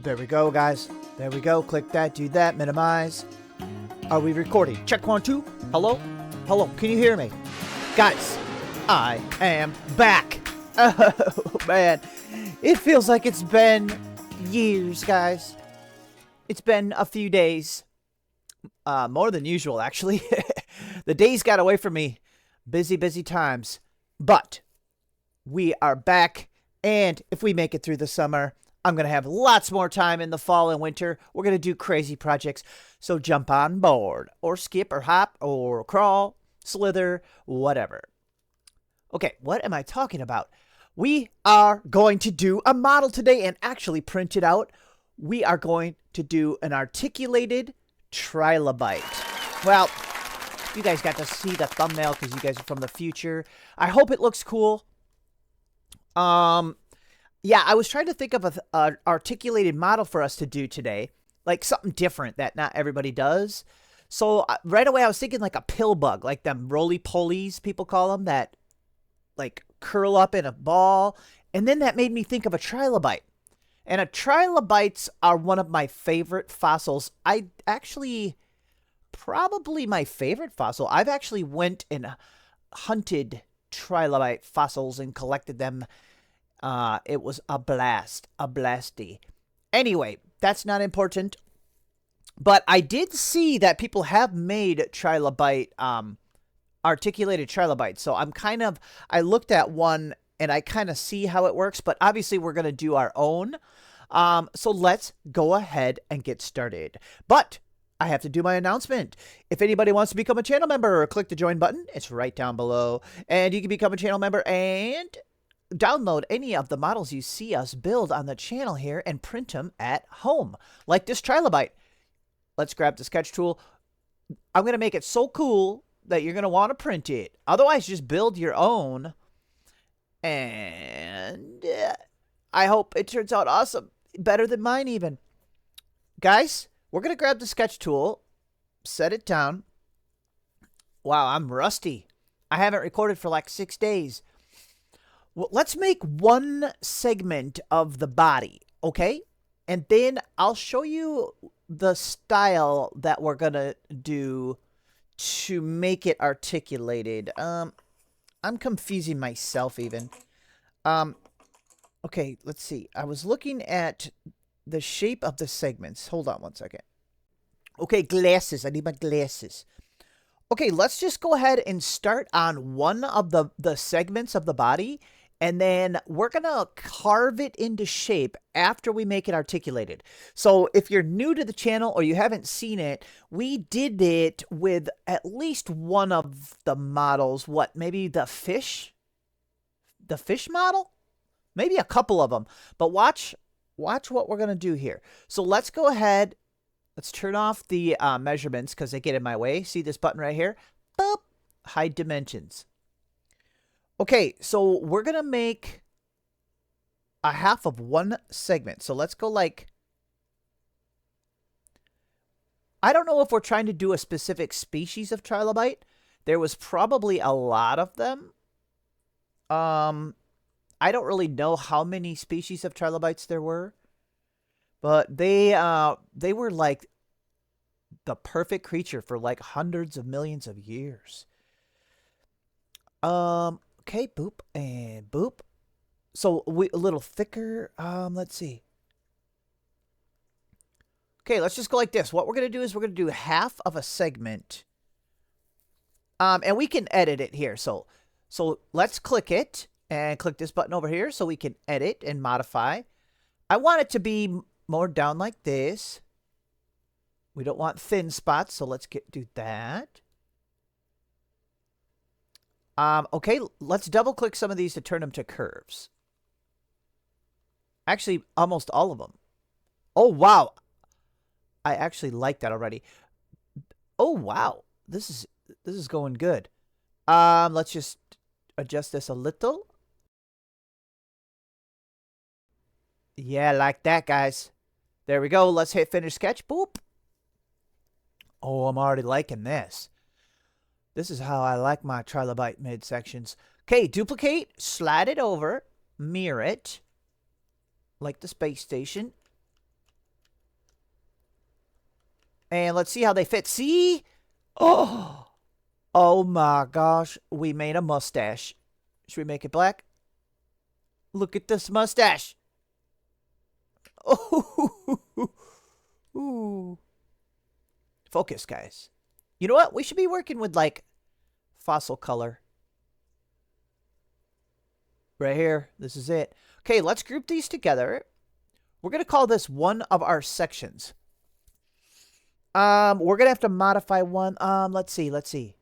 There we go, guys. There we go. Click that, do that, minimize. Are we recording? Check 1, 2. Hello? Hello, can you hear me? Guys, I am back. Oh, man. It feels like it's been years, guys. It's been a few days. More than usual, actually. The days got away from me. Busy, busy times. But we are back. And if we make it through the summer, I'm going to have lots more time in the fall and winter. We're going to do crazy projects. So jump on board. Or skip or hop or crawl, slither, whatever. Okay, what am I talking about? We are going to do a model today and actually print it out. We are going to do an articulated Trilobite. Well, you guys got to see the thumbnail because you guys are from the future. I hope it looks cool. Yeah, I was trying to think of an articulated model for us to do today. Like something different that not everybody does. So right away I was thinking like a pill bug. Like them roly-polies, people call them, that like curl up in a ball. And then that made me think of a trilobite. And trilobites are one of my favorite fossils. I actually, probably my favorite fossil. I've actually went and hunted trilobite fossils and collected them. It was a blast, a blasty. Anyway, that's not important. But I did see that people have made trilobite, articulated trilobites. So I looked at one and I kind of see how it works. But obviously we're going to do our own. So let's go ahead and get started. But I have to do my announcement. If anybody wants to become a channel member, click the join button. It's right down below. And you can become a channel member and download any of the models you see us build on the channel here and print them at home. Like this trilobite. Let's grab the sketch tool. I'm going to make it so cool that you're going to want to print it. Otherwise, just build your own. And I hope it turns out awesome. Better than mine even. Guys, we're going to grab the sketch tool. Set it down. Wow, I'm rusty. I haven't recorded for like 6 days. Well, let's make one segment of the body, okay? And then I'll show you the style that we're going to do to make it articulated. I'm confusing myself even. Okay, let's see. I was looking at the shape of the segments. Hold on one second. Okay, glasses. I need my glasses. Okay, let's just go ahead and start on one of the segments of the body. And then we're going to carve it into shape after we make it articulated. So if you're new to the channel or you haven't seen it, we did it with at least one of the models. What, maybe the fish? The fish model? Maybe a couple of them. But watch what we're going to do here. So let's go ahead. Let's turn off the measurements because they get in my way. See this button right here? Boop. Hide dimensions. Okay, so we're going to make a half of one segment. So let's go like, I don't know if we're trying to do a specific species of trilobite. There was probably a lot of them. I don't really know how many species of trilobites there were. But they were like the perfect creature for like hundreds of millions of years. Okay, boop and boop. So a little thicker. Let's see. Okay, let's just go like this. What we're going to do is we're going to do half of a segment. And we can edit it here. So let's click it and click this button over here so we can edit and modify. I want it to be more down like this. We don't want thin spots, so let's do that. Okay, let's double click some of these to turn them to curves. Actually, almost all of them. Oh, wow. I actually like that already. Oh, wow. This is going good. Let's just adjust this a little. Yeah, like that, guys. There we go. Let's hit finish sketch. Boop. Oh, I'm already liking this. This is how I like my trilobite midsections. Okay, duplicate, slide it over, mirror it, like the space station. And let's see how they fit. See? Oh, oh my gosh. We made a mustache. Should we make it black? Look at this mustache. Oh, ooh. Focus, guys. You know what? We should be working with, like, fossil color. Right here. This is it. Okay, let's group these together. We're going to call this one of our sections. We're going to have to modify one. Let's see.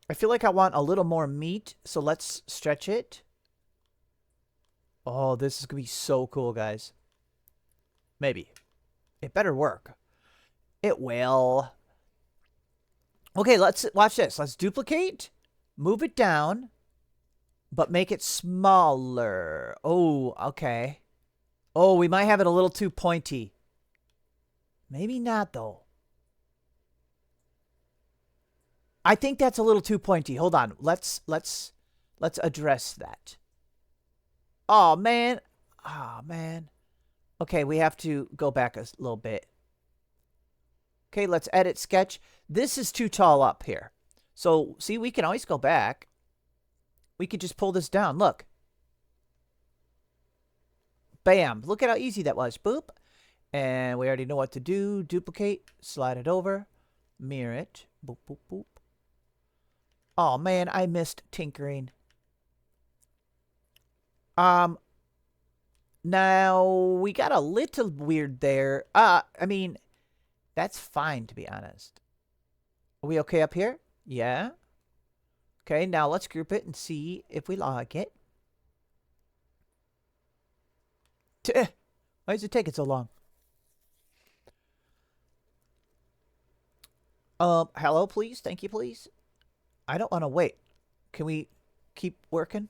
I feel like I want a little more meat, so let's stretch it. Oh, this is going to be so cool, guys. Maybe. It better work. It will. Okay, let's watch this. Let's duplicate. Move it down. But make it smaller. Oh, okay. Oh, we might have it a little too pointy. Maybe not, though. I think that's a little too pointy. Hold on. Let's address that. Oh, man. Oh, man. Okay, we have to go back a little bit. Okay, let's edit sketch. This is too tall up here. So, see, we can always go back. We could just pull this down. Look. Bam. Look at how easy that was. Boop. And we already know what to do. Duplicate. Slide it over. Mirror it. Boop, boop, boop. Oh, man. I missed tinkering. Now, we got a little weird there. I mean, that's fine, to be honest. Are we okay up here? Yeah. Okay, now let's group it and see if we like it. Why does it take it so long? Hello, please. Thank you, please. I don't want to wait. Can we keep working?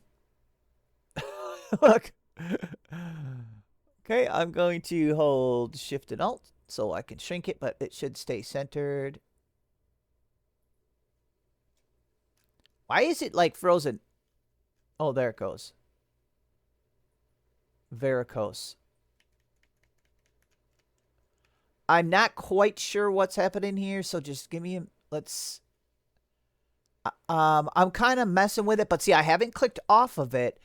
Look. Okay, I'm going to hold Shift and Alt so I can shrink it, but it should stay centered. Why is it, like, frozen? Oh, there it goes. Varicose. I'm not quite sure what's happening here, so just give me a... Let's... I'm kind of messing with it, but see, I haven't clicked off of it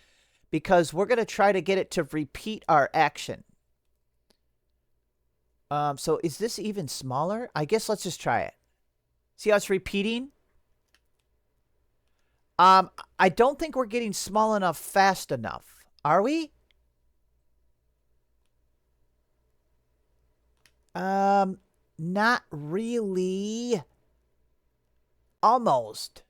because we're going to try to get it to repeat our action. So is this even smaller? I guess let's just try it. See how it's repeating? I don't think we're getting small enough fast enough. Are we? Not really. Almost.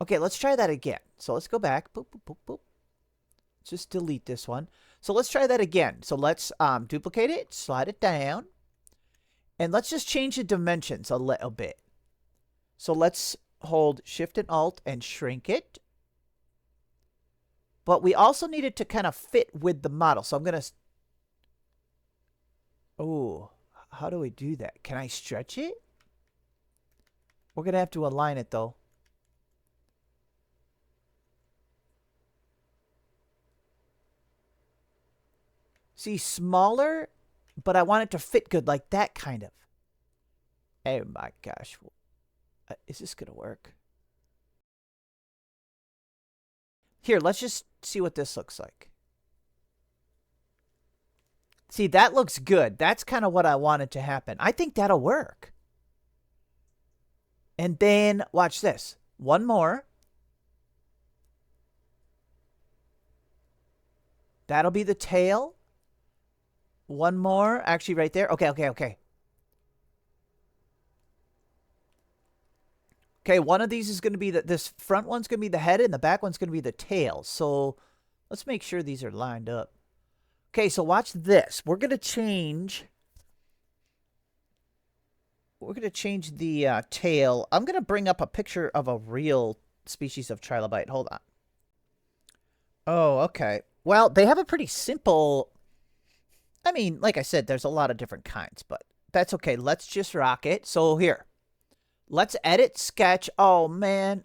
Okay, let's try that again. So let's go back. Boop, boop, boop, boop. Just delete this one. So let's try that again. So let's duplicate it, slide it down, and let's just change the dimensions a little bit. So let's hold Shift and Alt and shrink it. But we also need it to kind of fit with the model. So I'm going to... Oh, how do we do that? Can I stretch it? We're going to have to align it, though. See, smaller, but I want it to fit good, like that kind of. Oh my gosh. Is this going to work? Here, let's just see what this looks like. See, that looks good. That's kind of what I wanted to happen. I think that'll work. And then, watch this. One more. That'll be the tail. One more. Actually, right there. Okay. Okay, one of these is going to be this front one's going to be the head and the back one's going to be the tail. So let's make sure these are lined up. Okay, so watch this. We're going to change the tail. I'm going to bring up a picture of a real species of Trilobite. Hold on. Oh, okay. Well, they have a pretty simple... I mean, like I said, there's a lot of different kinds, but that's okay. Let's just rock it. So here. Let's edit sketch. Oh, man.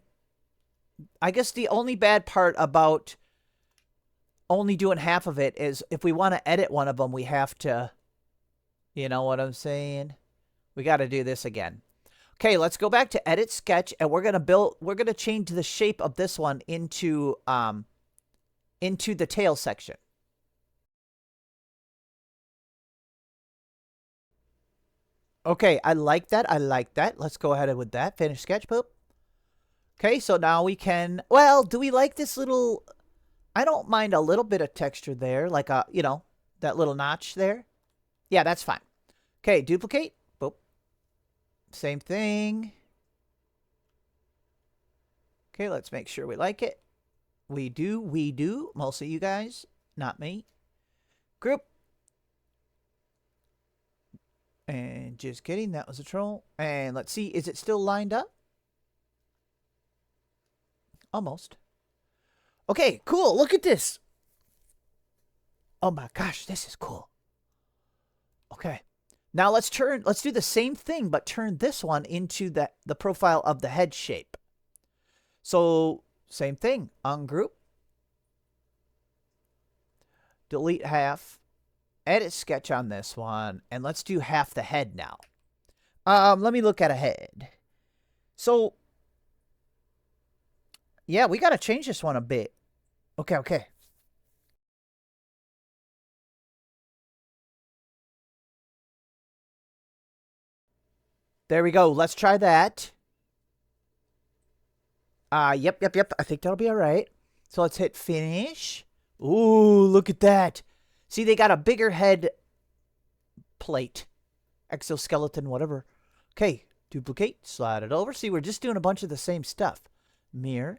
I guess the only bad part about only doing half of it is if we want to edit one of them, we have to, you know what I'm saying? We got to do this again. Okay, let's go back to edit sketch, and we're gonna change the shape of this one into the tail section. Okay, I like that. I like that. Let's go ahead with that. Finish sketch, poop. Okay, so now we can, well, do we like this little, I don't mind a little bit of texture there, like a, you know, that little notch there. Yeah, that's fine. Okay, duplicate. Boop. Same thing. Okay, let's make sure we like it. We do. Mostly you guys, not me. Group. And just kidding, that was a troll. And let's see, is it still lined up? Almost. Okay, cool. Look at this. Oh my gosh, this is cool. Okay. Now let's do the same thing, but turn this one into the profile of the head shape. So, same thing. Ungroup. Delete half. Edit sketch on this one. And let's do half the head now. Let me look at a head. So, yeah, we got to change this one a bit. Okay. There we go. Let's try that. Yep. I think that'll be all right. So let's hit finish. Ooh, look at that. See, they got a bigger head plate. Exoskeleton, whatever. Okay, duplicate, slide it over. See, we're just doing a bunch of the same stuff. Mirror.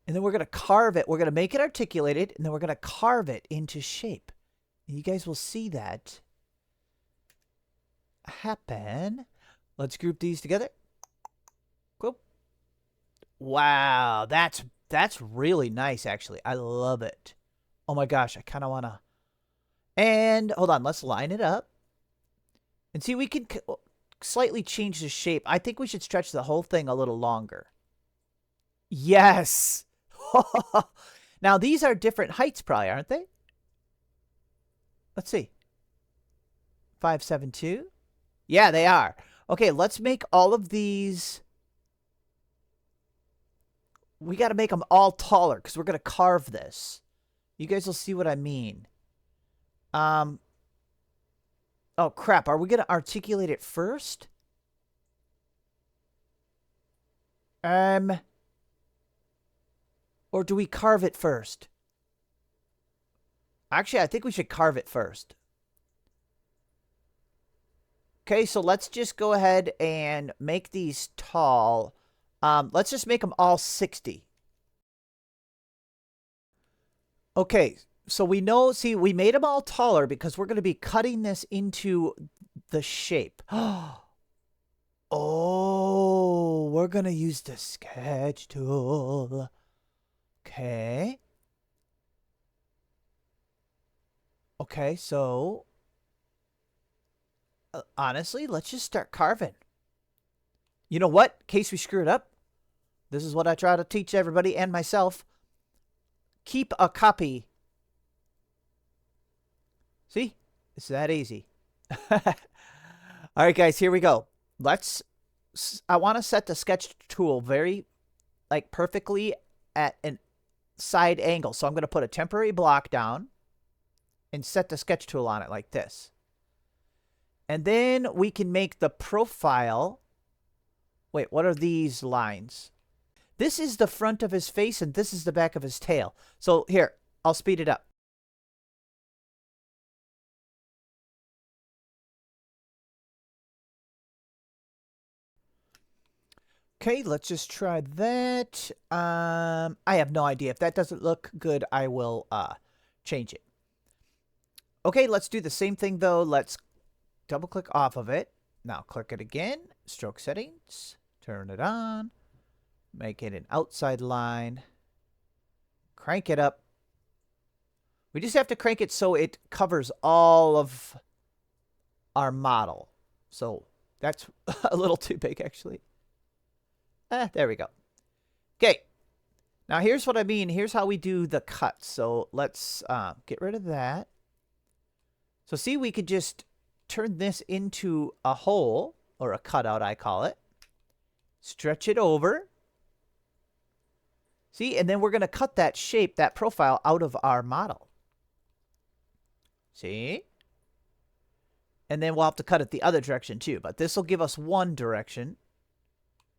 And then we're going to carve it. We're going to make it articulated, and then we're going to carve it into shape. And you guys will see that happen. Let's group these together. Cool. Wow, that's really nice, actually. I love it. Oh my gosh, I kind of want to. And hold on, let's line it up. And see, we can slightly change the shape. I think we should stretch the whole thing a little longer. Yes. Now, these are different heights probably, aren't they? Let's see. 572. Yeah, they are. Okay, let's make all of these. We got to make them all taller because we're going to carve this. You guys will see what I mean. Oh, crap. Are we going to articulate it first? Or do we carve it first? Actually, I think we should carve it first. Okay, so let's just go ahead and make these tall. Let's just make them all 60. Okay, so we know, see, we made them all taller because we're going to be cutting this into the shape. Oh, we're going to use the sketch tool. Okay. Okay, so honestly, let's just start carving. You know what? In case we screw it up, this is what I try to teach everybody and myself. Keep a copy. See? It's that easy. All right, guys, here we go. I want to set the sketch tool very, like, perfectly at an side angle. So I'm going to put a temporary block down and set the sketch tool on it like this. And then we can make the profile. Wait, what are these lines? This is the front of his face, and this is the back of his tail. So here, I'll speed it up. Okay, let's just try that. I have no idea. If that doesn't look good, I will change it. Okay, let's do the same thing, though. Let's double-click off of it. Now click it again. Stroke settings. Turn it on. Make it an outside line. Crank it up. We just have to crank it so it covers all of our model. So that's a little too big, actually. There we go. Okay. Now, here's what I mean. Here's how we do the cut. So let's get rid of that. So see, we could just turn this into a hole, or a cutout, I call it. Stretch it over. See, and then we're going to cut that shape, that profile, out of our model. See? And then we'll have to cut it the other direction too, but this will give us one direction.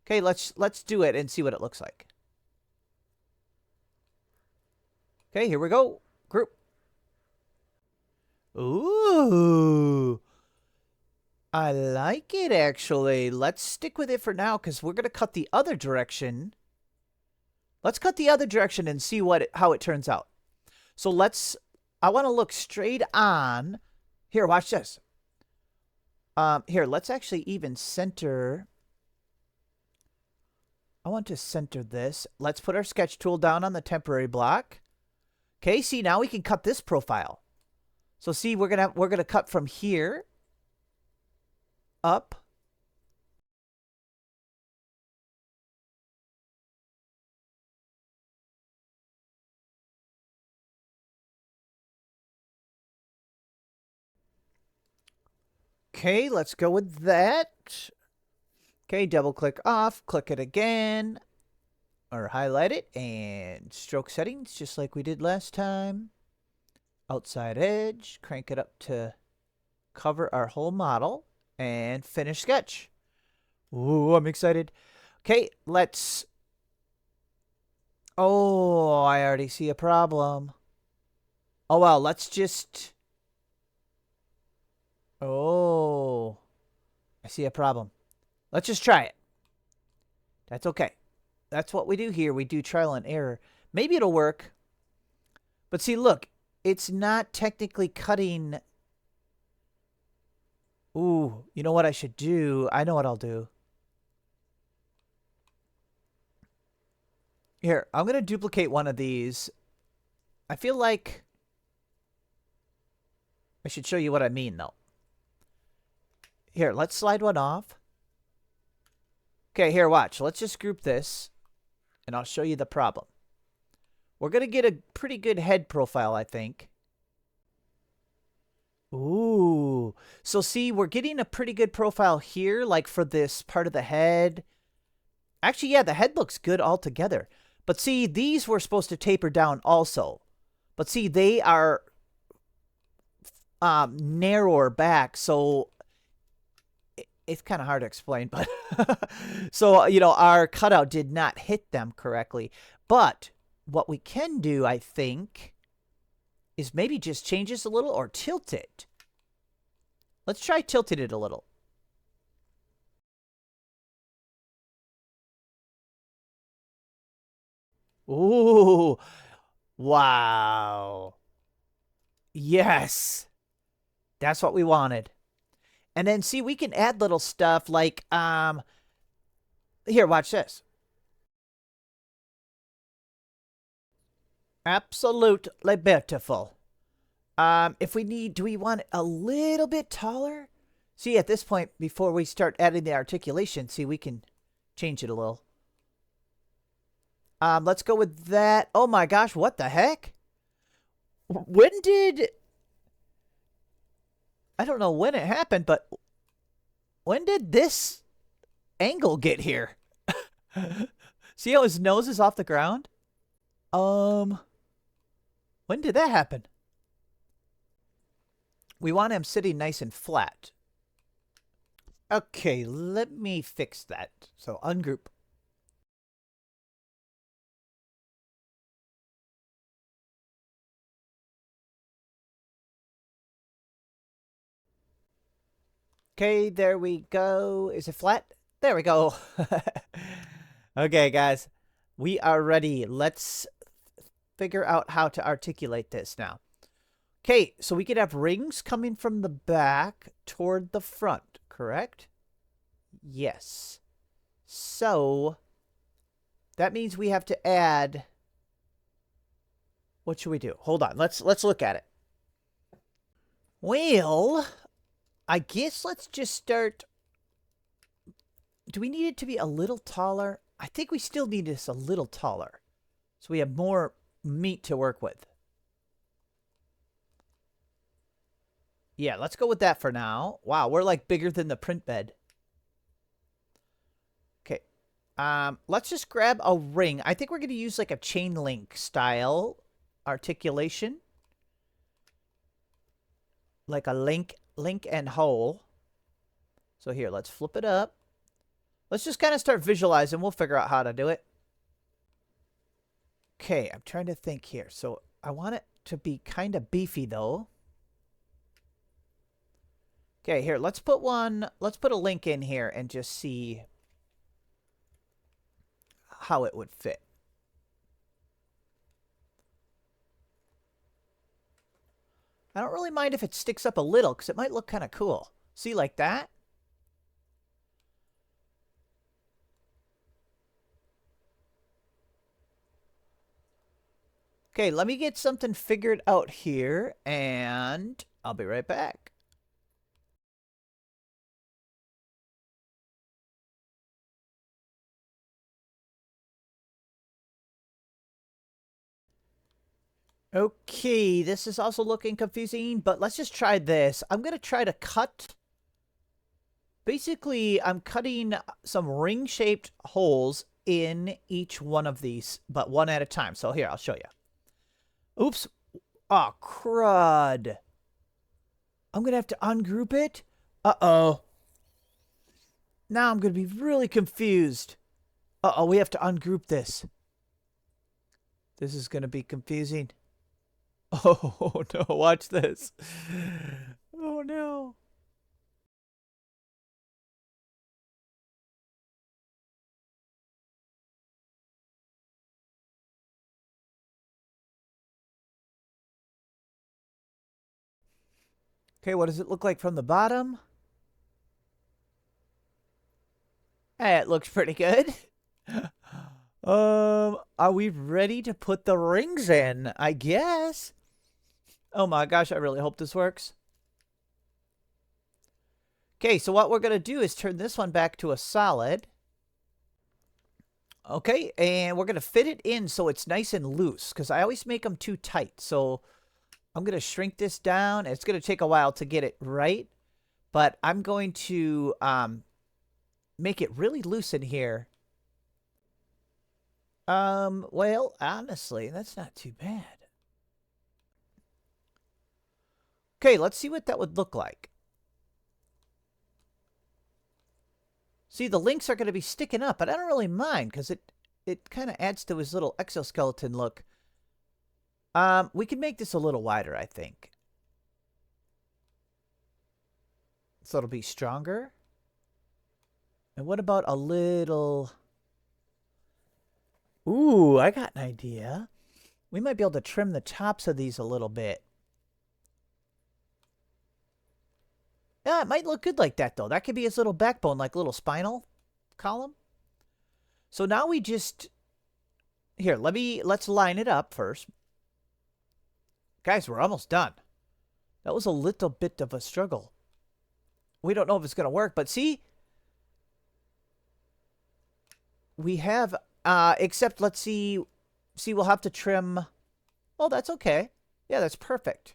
Okay, let's do it and see what it looks like. Okay, here we go. Group. Ooh. I like it, actually. Let's stick with it for now, because we're going to cut the other direction. Let's cut the other direction and see how it turns out. So I want to look straight on. Here, watch this. Here, let's actually even center. I want to center this. Let's put our sketch tool down on the temporary block. Okay, see, now we can cut this profile. So see, we're gonna cut from here up. Okay, let's go with that. Okay, double click off, click it again, or highlight it, and stroke settings, just like we did last time. Outside edge, crank it up to cover our whole model, and finish sketch. Ooh, I'm excited. Okay, let's... Oh, I already see a problem. Oh, well, let's just... Oh, I see a problem. Let's just try it. That's okay. That's what we do here. We do trial and error. Maybe it'll work. But see, look, it's not technically cutting. Ooh, you know what I should do? I know what I'll do. Here, I'm going to duplicate one of these. I feel like I should show you what I mean, though. Here, let's slide one off. Okay, here, watch. Let's just group this, and I'll show you the problem. We're going to get a pretty good head profile, I think. Ooh. So, see, we're getting a pretty good profile here, like for this part of the head. Actually, yeah, the head looks good altogether. But see, these were supposed to taper down also. But see, they are narrower back, so... It's kind of hard to explain, but so, you know, our cutout did not hit them correctly. But what we can do, I think, is maybe just change this a little or tilt it. Let's try tilting it a little. Ooh, wow. Yes, that's what we wanted. And then, see, we can add little stuff like, here, watch this. Absolutely beautiful. If we need, do we want it a little bit taller? See, at this point, before we start adding the articulation, see, we can change it a little. Let's go with that. Oh my gosh, what the heck? When did... I don't know when it happened, but when did this angle get here? See how his nose is off the ground? When did that happen? We want him sitting nice and flat. Okay, let me fix that. So ungroup. Okay, there we go. Is it flat? There we go. Okay, guys. We are ready. Let's figure out how to articulate this now. Okay, so we could have rings coming from the back toward the front, correct? Yes. So, that means we have to add... What should we do? Hold on. Let's look at it. Well... I guess let's just start... Do we need it to be a little taller? I think we still need this a little taller. So we have more meat to work with. Yeah, let's go with that for now. Wow, we're like bigger than the print bed. Okay. Let's just grab a ring. I think we're going to use like a chain link style articulation. Like a link and hole. So here, let's flip it up. Let's just kind of start visualizing. We'll figure out how to do it. Okay, I'm trying to think here. So I want it to be kind of beefy though. Okay, here, let's put a link in here and just see how it would fit. I don't really mind if it sticks up a little because it might look kind of cool. See, like that? Okay, let me get something figured out here, and I'll be right back. Okay, this is also looking confusing, but let's just try this. I'm going to try to cut... Basically, I'm cutting some ring-shaped holes in each one of these, but one at a time. So here, I'll show you. Oops. Oh, crud. I'm going to have to ungroup it? Uh-oh. Now I'm going to be really confused. Uh-oh, we have to ungroup this. This is going to be confusing. Oh, no, watch this. Oh, no. Okay, what does it look like from the bottom? Hey, it looks pretty good. Are we ready to put the rings in? I guess. Oh my gosh, I really hope this works. Okay, so what we're going to do is turn this one back to a solid. Okay, and we're going to fit it in so it's nice and loose, because I always make them too tight. So I'm going to shrink this down. It's going to take a while to get it right, but I'm going to make it really loose in here. Well, honestly, that's not too bad. Okay, let's see what that would look like. See, the links are going to be sticking up, but I don't really mind because it kind of adds to his little exoskeleton look. We can make this a little wider, I think. So it'll be stronger. And what about a little... Ooh, I got an idea. We might be able to trim the tops of these a little bit. Yeah, it might look good like that, though. That could be his little backbone, like little spinal column. So now we just... Here, let's line it up first. Guys, we're almost done. That was a little bit of a struggle. We don't know if it's going to work, but see? We have... except, let's see... See, we'll have to trim... Oh, that's okay. Yeah, that's perfect.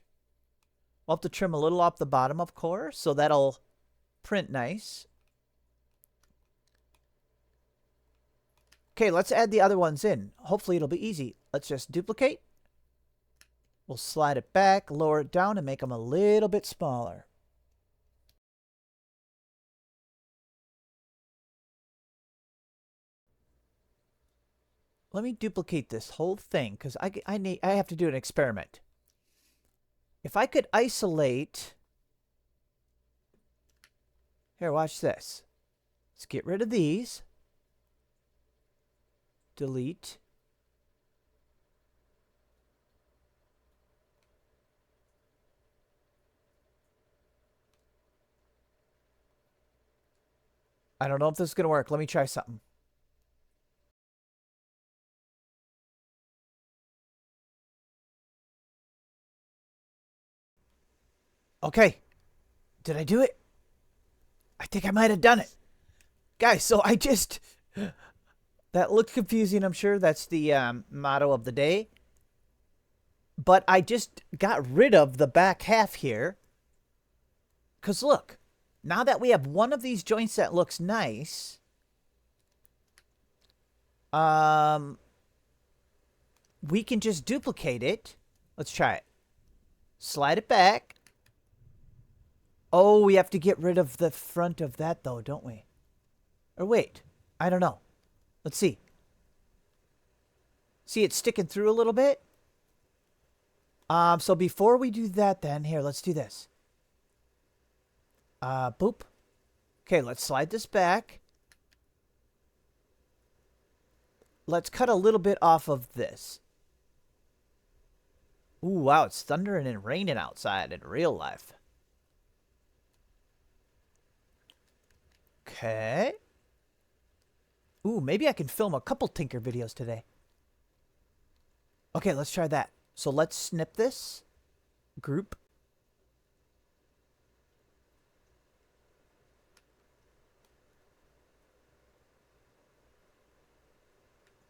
We'll have to trim a little off the bottom, of course, so that'll print nice. Okay, let's add the other ones in. Hopefully it'll be easy. Let's just duplicate. We'll slide it back, lower it down, and make them a little bit smaller. Let me duplicate this whole thing, because I have to do an experiment. If I could isolate... Here, watch this. Let's get rid of these. Delete. I don't know if this is going to work. Let me try something. Okay. Did I do it? I think I might have done it. Guys, so I just... That looked confusing, I'm sure. That's the motto of the day. But I just got rid of the back half here. Because look, now that we have one of these joints that looks nice, we can just duplicate it. Let's try it. Slide it back. Oh, we have to get rid of the front of that, though, don't we? Or wait, I don't know. Let's see. See, it's sticking through a little bit. So before we do that, then, here, let's do this. Boop. Okay, let's slide this back. Let's cut a little bit off of this. Ooh, wow, it's thundering and raining outside in real life. Okay. Ooh, maybe I can film a couple Tinker videos today. Okay, let's try that. So let's snip this group.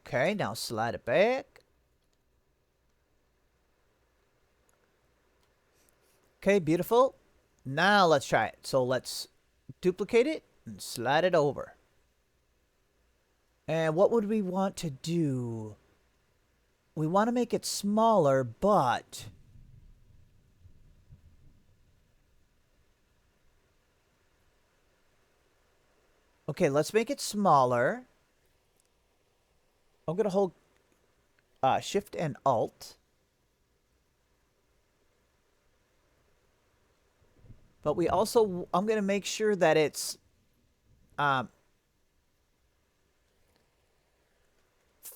Okay, now slide it back. Okay, beautiful. Now let's try it. So let's duplicate it and slide it over. And what would we want to do? We want to make it smaller, but... Okay, let's make it smaller. I'm going to hold Shift and Alt. But we also... I'm going to make sure that it's...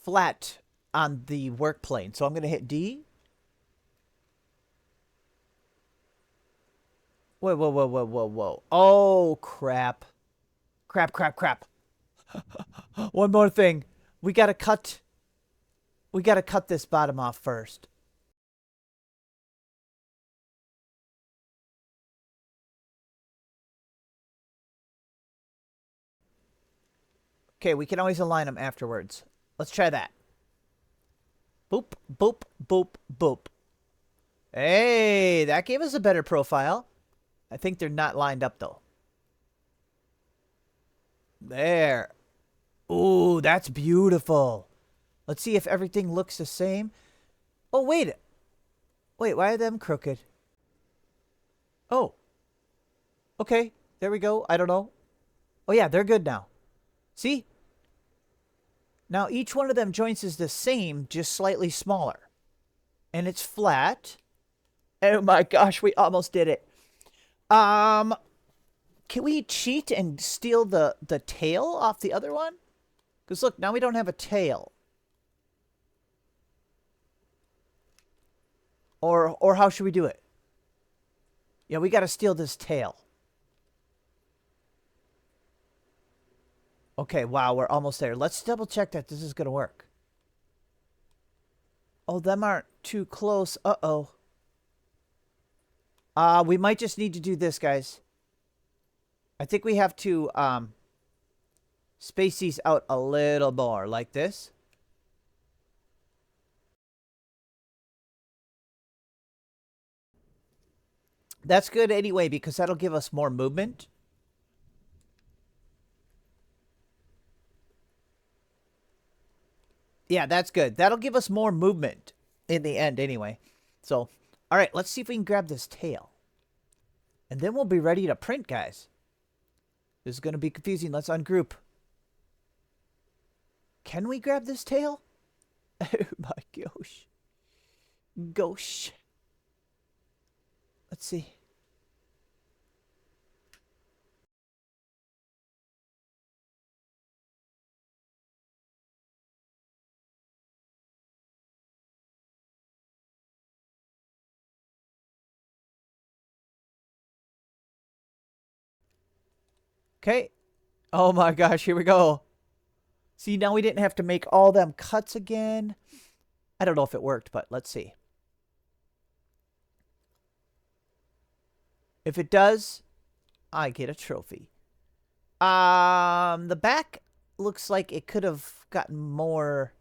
flat on the work plane. So I'm going to hit D. Whoa, whoa, whoa, whoa, whoa, whoa. Oh, crap. Crap, crap, crap. One more thing. We got to cut this bottom off first. Okay, we can always align them afterwards. Let's try that. Boop, boop, boop, boop. Hey, that gave us a better profile. I think they're not lined up, though. There. Ooh, that's beautiful. Let's see if everything looks the same. Oh, wait. Wait, why are them crooked? Oh. Okay, there we go. I don't know. Oh, yeah, they're good now. See? Now, each one of them joints is the same, just slightly smaller. And it's flat. Oh my gosh, we almost did it. Can we cheat and steal the tail off the other one? Because look, now we don't have a tail. Or how should we do it? Yeah, we got to steal this tail. Okay, wow, we're almost there. Let's double check that this is going to work. Oh, them aren't too close. Uh-oh. We might just need to do this, guys. I think we have to space these out a little more, like this. That's good anyway, because that'll give us more movement. Yeah, that's good. That'll give us more movement in the end anyway. So, all right, let's see if we can grab this tail. And then we'll be ready to print, guys. This is going to be confusing. Let's ungroup. Can we grab this tail? Oh my gosh. Gosh. Let's see. Okay. Oh my gosh, here we go. See, now we didn't have to make all them cuts again. I don't know if it worked, but let's see. If it does, I get a trophy. The back looks like it could have gotten more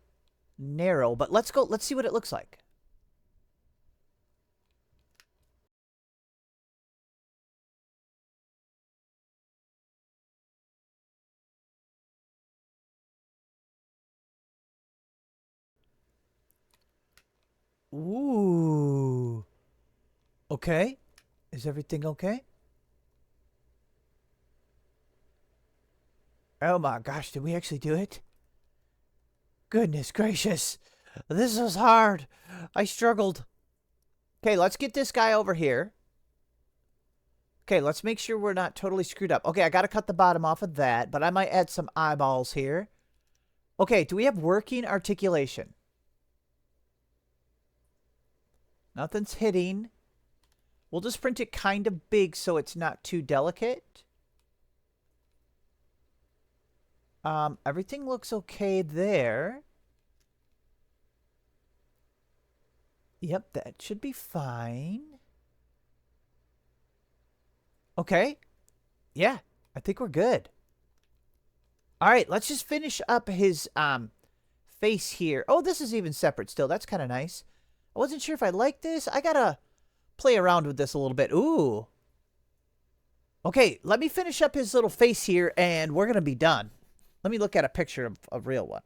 narrow, but let's see what it looks like. Ooh. Okay. Is everything okay? Oh my gosh, did we actually do it? Goodness gracious. This was hard. I struggled. Okay, let's get this guy over here. Okay, let's make sure we're not totally screwed up. Okay, I gotta cut the bottom off of that, but I might add some eyeballs here. Okay, do we have working articulation? Nothing's hitting. We'll just print it kind of big so it's not too delicate. Everything looks okay there. Yep, that should be fine. Okay. Yeah, I think we're good. All right, let's just finish up his face here. Oh, this is even separate still. That's kind of nice. I wasn't sure if I like this. I gotta play around with this a little bit. Ooh. Okay, let me finish up his little face here, and we're gonna be done. Let me look at a picture of a real one.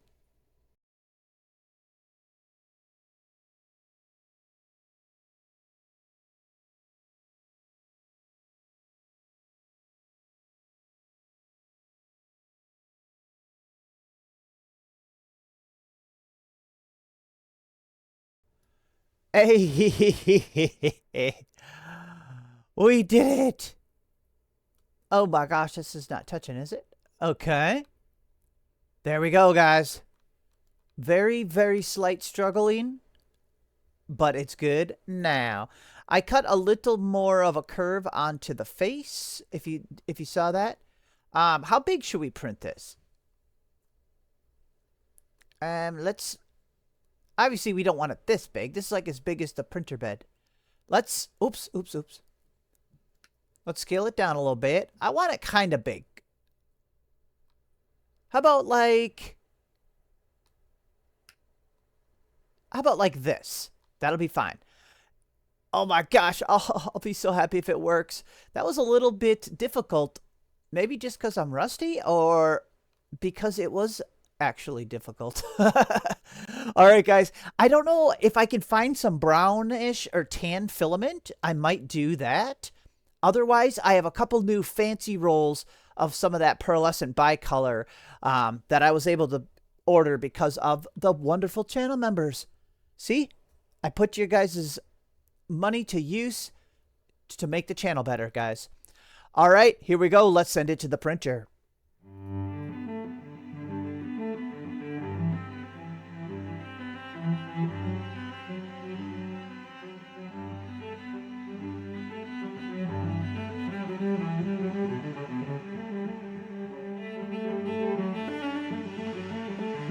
Hey, we did it. Oh my gosh, this is not touching, is it? Okay. There we go, guys. Very, very slight struggling, but it's good now. I cut a little more of a curve onto the face, if you saw that. How big should we print this? Let's... Obviously, we don't want it this big. This is like as big as the printer bed. Let's... Oops. Let's scale it down a little bit. I want it kind of big. How about like this? That'll be fine. Oh my gosh, I'll be so happy if it works. That was a little bit difficult. Maybe just because I'm rusty or because it was actually difficult. All right, guys. I don't know if I can find some brownish or tan filament. I might do that. Otherwise, I have a couple new fancy rolls of some of that pearlescent bicolor that I was able to order because of the wonderful channel members. See? I put your guys' money to use to make the channel better, guys. All right, here we go. Let's send it to the printer.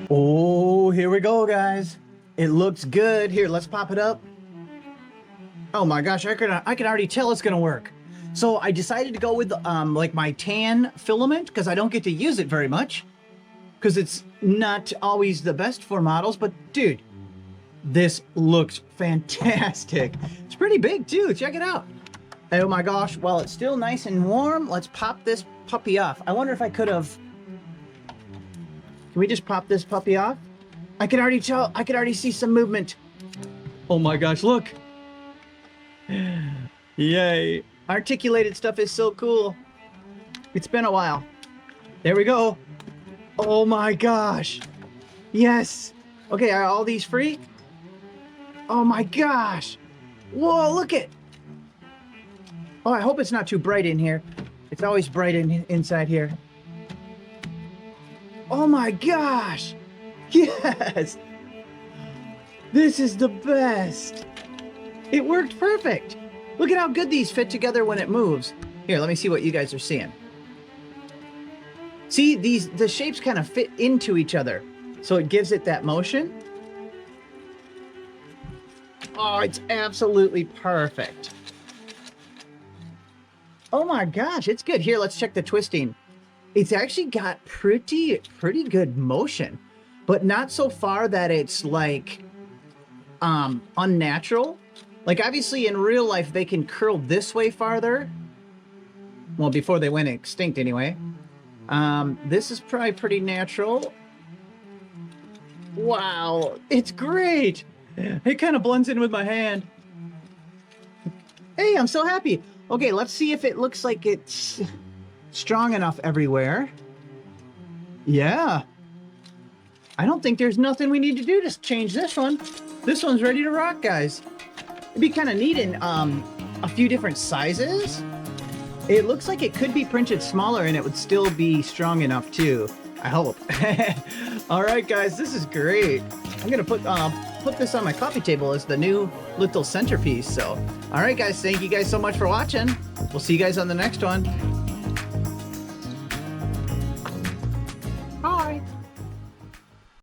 Oh, here we go, guys. It looks good. Here, let's pop it up. Oh my gosh, I can already tell it's gonna work. So I decided to go with like my tan filament because I don't get to use it very much because it's not always the best for models. But dude, this looks fantastic. It's pretty big too. Check it out. Oh my gosh, while it's still nice and warm, let's pop this puppy off. I wonder if I could have... Can we just pop this puppy off? I can already tell. I can already see some movement. Oh my gosh, look. Yay. Articulated stuff is so cool. It's been a while. There we go. Oh my gosh. Yes. Okay, are all these free? Oh my gosh. Whoa, look it. Oh, I hope it's not too bright in here. It's always bright inside here. Oh my gosh! Yes! This is the best! It worked perfect! Look at how good these fit together when it moves. Here, let me see what you guys are seeing. See, the shapes kind of fit into each other, so it gives it that motion. Oh, it's absolutely perfect. Oh my gosh, it's good. Here, let's check the twisting. it's actually got pretty good motion, but not so far that it's like unnatural. Like obviously in real life they can curl this way farther. Well, before they went extinct anyway. This is probably pretty natural. Wow, it's great. It kind of blends in with my hand. Hey, I'm so happy. Okay, let's see if it looks like it's strong enough everywhere. Yeah. I don't think there's nothing we need to do to change this one. This one's ready to rock, guys. It'd be kind of neat in a few different sizes. It looks like it could be printed smaller and it would still be strong enough too. I hope. All right, guys, this is great. I'm gonna put this on my coffee table as the new little centerpiece. So, all right, guys, thank you guys so much for watching. We'll see you guys on the next one.